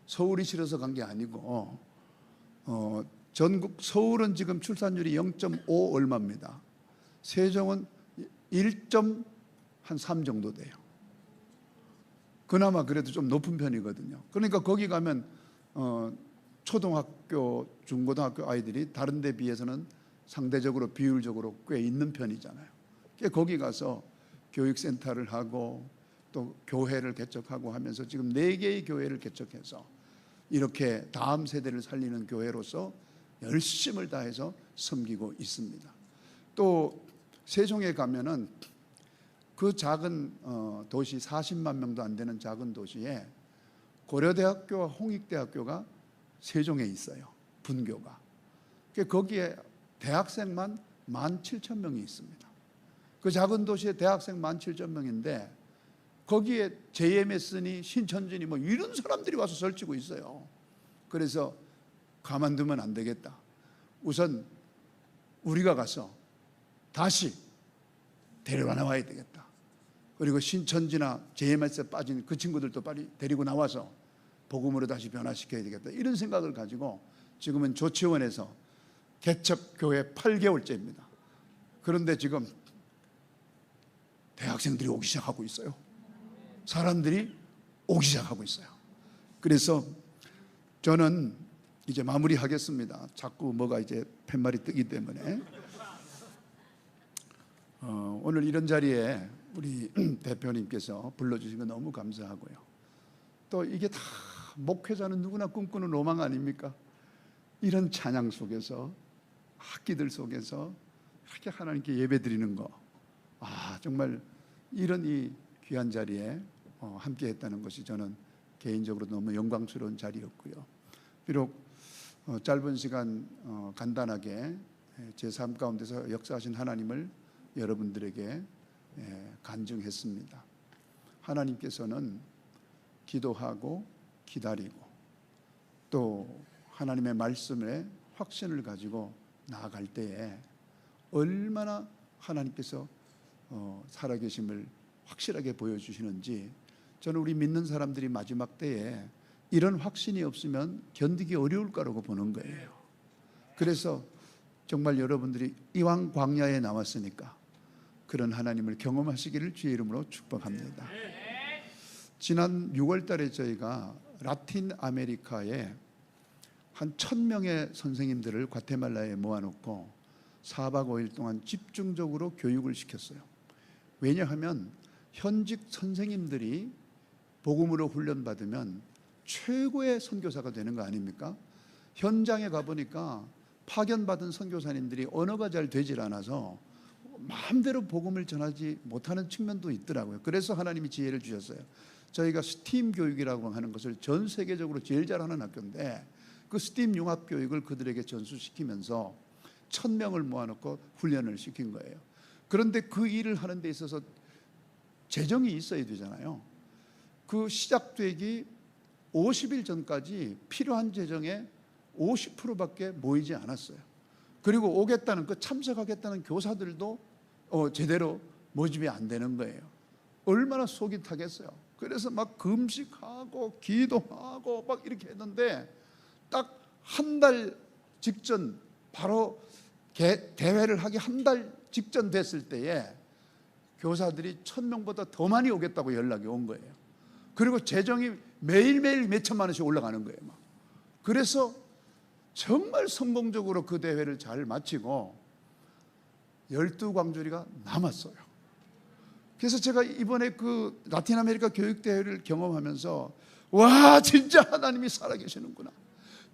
서울이 싫어서 간 게 아니고 전국 서울은 지금 출산율이 0.5 얼마입니다. 세종은 1.3 정도 돼요. 그나마 그래도 좀 높은 편이거든요. 그러니까 거기 가면 초등학교, 중고등학교 아이들이 다른 데 비해서는 상대적으로 비율적으로 꽤 있는 편이잖아요. 거기 가서 교육센터를 하고 또 교회를 개척하고 하면서 지금 4개의 교회를 개척해서 이렇게 다음 세대를 살리는 교회로서 열심을 다해서 섬기고 있습니다. 또 세종에 가면은 그 작은 도시, 40만 명도 안 되는 작은 도시에 고려대학교와 홍익대학교가 세종에 있어요. 분교가. 거기에 대학생만 17,000명이 있습니다. 그 작은 도시에 대학생 17,000명인데 거기에 JMS니 신천지니 뭐 이런 사람들이 와서 설치고 있어요. 그래서 가만두면 안 되겠다. 우선 우리가 가서 다시 데려와 나와야 되겠다. 그리고 신천지나 JMS에 빠진 그 친구들도 빨리 데리고 나와서 복음으로 다시 변화시켜야 되겠다, 이런 생각을 가지고 지금은 조치원에서 개척교회 8개월째입니다. 그런데 지금 대학생들이 오기 시작하고 있어요. 사람들이 오기 시작하고 있어요. 그래서 저는 이제 마무리하겠습니다. 자꾸 뭐가 이제 팻말이 뜨기 때문에 오늘 이런 자리에 우리 대표님께서 불러주신 거 너무 감사하고요. 또 이게 다 목회자는 누구나 꿈꾸는 로망 아닙니까? 이런 찬양 속에서, 학기들 속에서 이렇게 하나님께 예배드리는 거, 정말 이런 이 귀한 자리에 함께 했다는 것이 저는 개인적으로 너무 영광스러운 자리였고요. 비록 짧은 시간 간단하게 제 삶 가운데서 역사하신 하나님을 여러분들에게 간증했습니다. 하나님께서는 기도하고 기다리고 또 하나님의 말씀에 확신을 가지고 나아갈 때에 얼마나 하나님께서 살아계심을 확실하게 보여주시는지, 저는 우리 믿는 사람들이 마지막 때에 이런 확신이 없으면 견디기 어려울 거라고 보는 거예요. 그래서 정말 여러분들이 이왕 광야에 나왔으니까 그런 하나님을 경험하시기를 주의 이름으로 축복합니다. 지난 6월 달에 저희가 라틴 아메리카에 한 1,000명의 선생님들을 과테말라에 모아놓고 4박 5일 동안 집중적으로 교육을 시켰어요. 왜냐하면 현직 선생님들이 복음으로 훈련받으면 최고의 선교사가 되는 거 아닙니까? 현장에 가보니까 파견받은 선교사님들이 언어가 잘 되질 않아서 마음대로 복음을 전하지 못하는 측면도 있더라고요. 그래서 하나님이 지혜를 주셨어요. 저희가 스팀 교육이라고 하는 것을 전 세계적으로 제일 잘하는 학교인데 그 스팀 융합 교육을 그들에게 전수시키면서 1,000명을 모아놓고 훈련을 시킨 거예요. 그런데 그 일을 하는 데 있어서 재정이 있어야 되잖아요. 그 시작되기 50일 전까지 필요한 재정의 50%밖에 모이지 않았어요. 그리고 오겠다는 참석하겠다는 교사들도 제대로 모집이 안 되는 거예요. 얼마나 속이 타겠어요. 그래서 막 금식하고 기도하고 막 이렇게 했는데 딱 한 달 직전, 바로 대회를 하기 한 달 직전 됐을 때에 교사들이 1,000명보다 더 많이 오겠다고 연락이 온 거예요. 그리고 재정이 매일매일 몇 천만 원씩 올라가는 거예요. 막. 그래서 정말 성공적으로 그 대회를 잘 마치고 12광주리가 남았어요. 그래서 제가 이번에 그 라틴 아메리카 교육 대회를 경험하면서 와, 진짜 하나님이 살아계시는구나.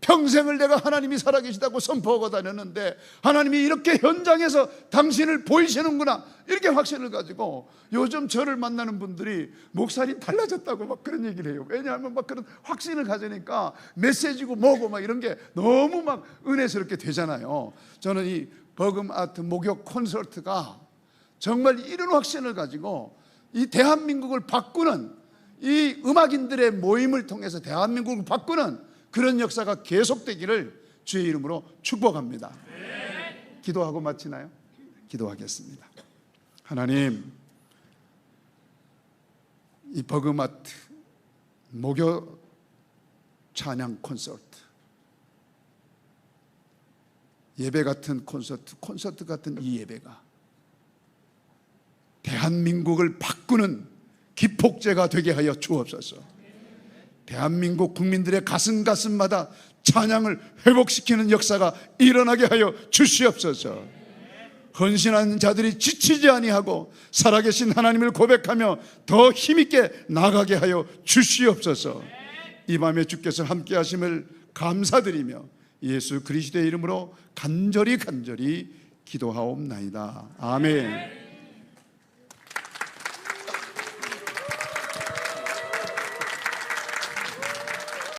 평생을 내가 하나님이 살아계시다고 선포하고 다녔는데 하나님이 이렇게 현장에서 당신을 보이시는구나, 이렇게 확신을 가지고 요즘 저를 만나는 분들이 목사님 달라졌다고 막 그런 얘기를 해요. 왜냐하면 막 그런 확신을 가지니까 메시지고 뭐고 막 이런 게 너무 막 은혜스럽게 되잖아요. 저는 이 버금 아트 목욕 콘서트가 정말 이런 확신을 가지고 이 대한민국을 바꾸는, 이 음악인들의 모임을 통해서 대한민국을 바꾸는 그런 역사가 계속되기를 주의 이름으로 축복합니다. 기도하고 마치나요? 기도하겠습니다. 하나님, 이 버그마트 목요 찬양 콘서트, 예배 같은 콘서트 같은 이 예배가 대한민국을 바꾸는 기폭제가 되게 하여 주옵소서. 대한민국 국민들의 가슴마다 찬양을 회복시키는 역사가 일어나게 하여 주시옵소서. 헌신하는 자들이 지치지 아니하고 살아계신 하나님을 고백하며 더 힘있게 나가게 하여 주시옵소서. 이 밤에 주께서 함께 하심을 감사드리며 예수 그리스도의 이름으로 간절히 기도하옵나이다. 아멘.